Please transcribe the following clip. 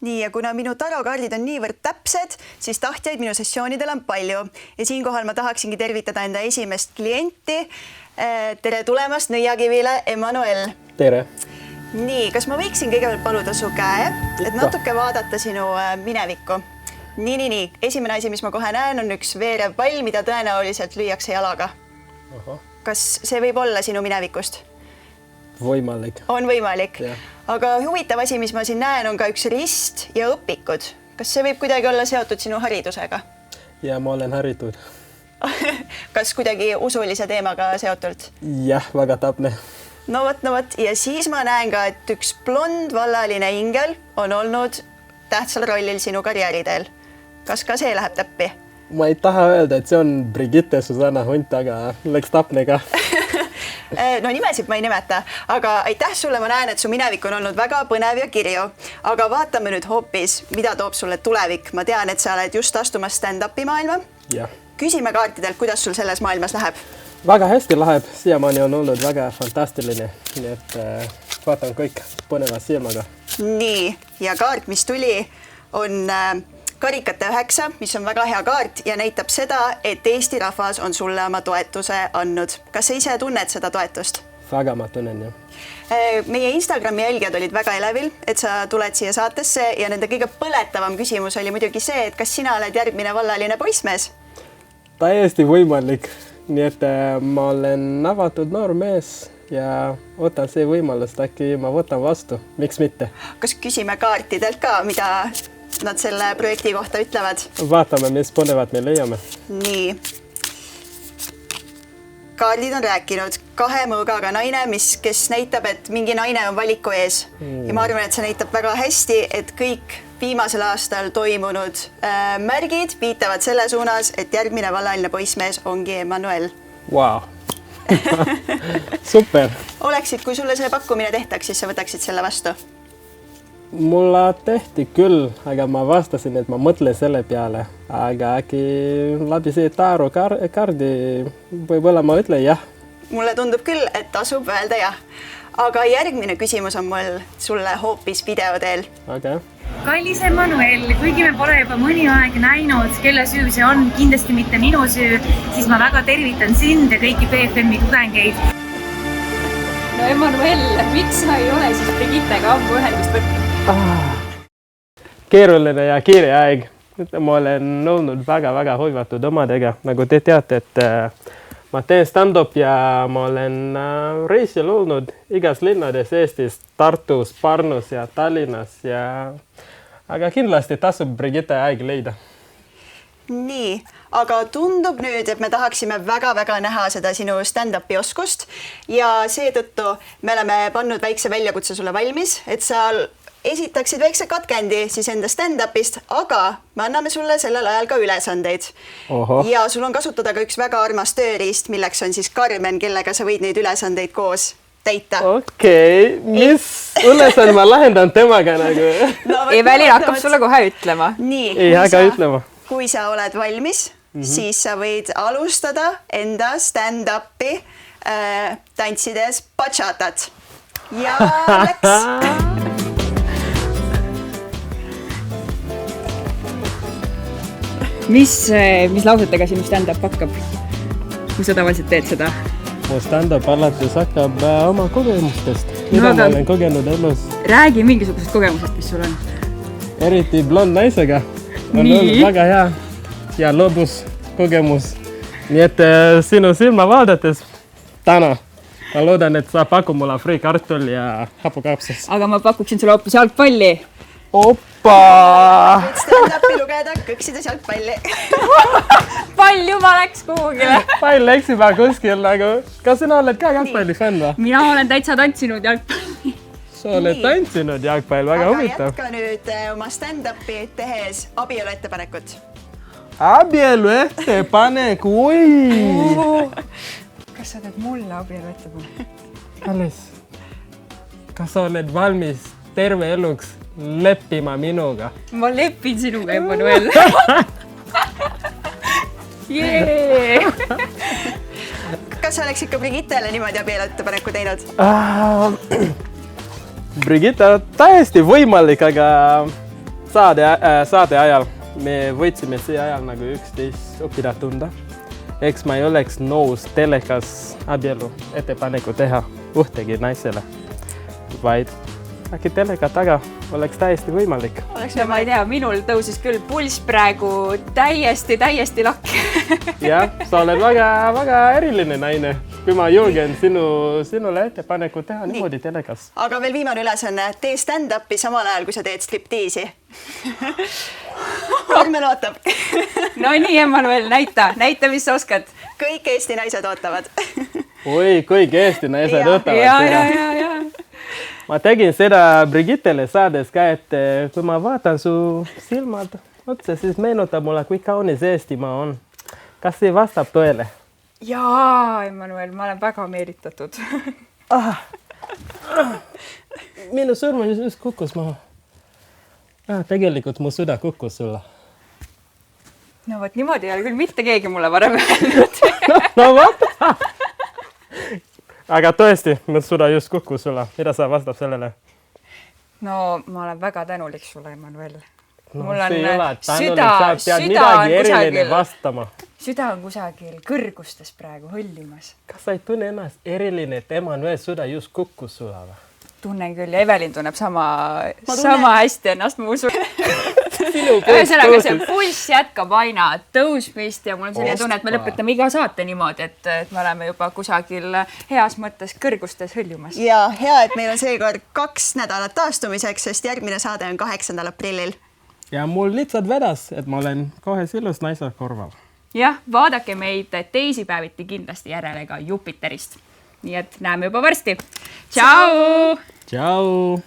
Nii, ja kuna minu tarokaardid on niivõrd täpsed, siis tahtjaid minu sessioonidel on palju. Ja siinkohal ma tahaksingi tervitada enda esimest klienti. Tere tulemast Nõiakivile, Emmanuel. Tere. Nii, kas ma võiksin kõigepealt paluda su käe, et natuke vaadata sinu minevikku? Nii. Esimene asi, mis ma kohe näen, on üks veerev pall, mida tõenäoliselt lüüakse jalaga. Aha. Kas see võib olla sinu minevikust? Võimalik. On võimalik. Ja. Aga huvitav asi, mis ma siin näen, on ka üks rist ja õpikud. Kas see võib kuidagi olla seotud sinu haridusega? Ja ma olen haritud. Kas kuidagi usulise teemaga seotult? Jah, väga täpne. No vot. Ja siis ma näen ka, et üks blond vallaline ingel on olnud tähtsal rollil sinu karjääridel. Kas ka see läheb täppi? Ma ei taha öelda, et see on Brigitte Susanna Hunt, aga läks täpne ka. No nimesid ma ei nimeta, aga aitäh sulle, ma näen, et su minevik on olnud väga põnev ja kirju. Aga vaatame nüüd hoopis, mida toob sulle tulevik. Ma tean, et sa oled just astumas stand-upi maailma. Ja. Küsime kaartidelt, kuidas sul selles maailmas läheb? Väga hästi läheb. Siiamaani on olnud väga fantastiline. Nii et vaatan kõik põneva silmaga. Nii, ja kaart, mis tuli, on karikate 9, mis on väga hea kaart ja näitab seda, et Eesti rahvas on sulle oma toetuse andnud. Kas sa ise tunned seda toetust? Väga ma tunnen, jah. Meie Instagrami jälgijad olid väga elevil, et sa tuled siia saatesse ja nende kõige põletavam küsimus oli muidugi see, et kas sina oled järgmine vallaline poissmees? Täiesti võimalik. Nii et ma olen avatud noor mees ja võtan see võimalust, äkki ma võtan vastu. Miks mitte? Kas küsime kaartidelt ka, mida nad selle projekti kohta ütlevad? Vaatame, mis põnevat me leiame. Nii. Kaardid on rääkinud 2 mõõgaga naine, kes näitab, et mingi naine on valiku ees. Ja ma arvan, et see näitab väga hästi, et kõik viimasel aastal toimunud märgid viitavad selle suunas, et järgmine vallaline poissmees ongi Emmanuel. Wow. Super. Kui sulle see pakkumine tehtaks, siis sa võtaksid selle vastu? Mulla tehti küll, aga ma vastasin, et ma mõtlen selle peale. Aga äkki läbi see taaro kaardi võib-olla ma ütlen jah. Mulle tundub küll, et tasub öelda jah. Aga järgmine küsimus on mul sulle hoopis videoteel. Okay. Kallis Emmanuel, kuigi me pole juba mõni aeg näinud, kelle süü see on, kindlasti mitte minu süü, siis ma väga tervitan sind ja kõiki BFM-i tudengeid. No Emmanuel, miks sa ei ole siis Brigittega ammu ühendust võtnud? Keeruline ja kiire aeg. Ma olen olnud väga hoivatud omadega. Nagu te teate, et ma teen stand-up ja ma olen reisil olnud igas linnades Eestis, Tartus, Pärnus ja Tallinnas. Aga kindlasti tasub Brigitte aeg leida. Nii, aga tundub nüüd, et me tahaksime väga näha seda sinu stand-upi oskust ja seetõttu me oleme pannud väikse väljakutse sulle valmis, et sa esitaksid väikse katkendi siis enda stand-upist, aga me anname sulle sellel ajal ka ülesandeid. Oho. Ja sul on kasutada ka üks väga armas tööriist, milleks on siis Karmen, kellega sa võid neid ülesandeid koos täita. Okei, mis ülesand ma lahendan temaga nagu? Evelin hakkab sulle kohe ütlema. Nii, kui sa oled valmis, siis sa võid alustada enda stand-upi tantsides bachatat. Ja läks! Mis lausetega sinu stand-up hakkab? Kui sa tavaliselt teed seda? Mu stand-up alates hakkab oma kogemustest. Mida ma olen kogenud elus? Räägi mingisugusest kogemusest, mis sul on. Eriti blond naisega. On olnud väga hea ja lõbus kogemus. Nii et sinu silma vaadates täna. Ma loodan, et sa paku mulle free kartul ja hapukapsas. Aga ma pakuksin sulle hoopis jalgpalli. Oppa! Stand-upi lugeda, kõksides jalgpalli. Pall juba läks kuhugile. Pall läks juba kuskil nagu. Kas sina oled ka jalgpalli fänn või? Mina olen täitsa tantsinud jalgpalli. Sa oled tantsinud jalgpall, väga huvitav. Aga jätka nüüd oma stand-upi tehes abielu ettepanekut. Abielu ettepanek, oi! Kas sa teed mulle abielu ettepanek? Alice, kas sa oled valmis terve eluks leppima minuga? Ma lepin sinuga, Emmanuel. Kas sa oleks ikka Brigittele niimoodi abielu ettepaneku teinud? Brigitte, täiesti võimalik, aga saade ajal me võtsime see ajal nagu üksteist õppida tunda. Eks ma ei oleks nõus telekas abielu ettepaneku teha ühtegi naisele, vaid äkki teleka taga oleks täiesti võimalik. Ma ei tea, minul tõusis küll pulss praegu täiesti lakke. Jah, sa oled väga eriline naine, kui ma julgen sinule ettepaneku teha niimoodi telekas. Aga veel viimane ülesanne, tee stand-upi samal ajal, kui sa teed striptiisi. Karmen ootab. No nii, Emmanuel, näita, mis sa oskad. Kõik Eesti naised ootavad. Oi, kõik Eesti naised ootavad. Ja. Ma tegin seda Brigittele saades ka, et kui ma vaatan su silmad otse, siis meenutab mulle, kui kaunis Eestimaa on. Kas see vastab tõele? Jaa, Emmanuel, ma olen väga meelitatud. Minu sõrm just kukkus maha. Tegelikult mu süda kukkus sulle. No võt, niimoodi ei ole küll mitte keegi mulle varem öelnud. No vaata! Aga tõesti, mu süda just kukkus sulle. Mida sa vastab sellele? No, ma olen väga tänulik sulle, Emmanuel. No, mul on see ei ole tänulik, sa pead midagi eriline vastama. Süda on kusagil kõrgustes praegu hõljumas. Kas sa ei tunne ennast eriline, et Emmanuel süda just kukkus sulle või? Tunnen küll ja Evelin tunneb sama hästi ennast, ma usun. Ühesõnaga, see pulss jätkab aina tõusmist ja mul on selline tunne, et me lõpetame iga saate niimoodi, et me oleme juba kusagil heas mõttes kõrgustes hõljumas. Ja hea, et meil on seekord 2 nädalat taastumiseks, sest järgmine saade on 8. aprillil. Ja mul lihtsalt vedas, et ma olen kohe silus naise korval. Jah, vaadake meid teisipäeviti kindlasti järele ka Jupiterist. Nii et näeme juba varsti. Tšau! Tšau!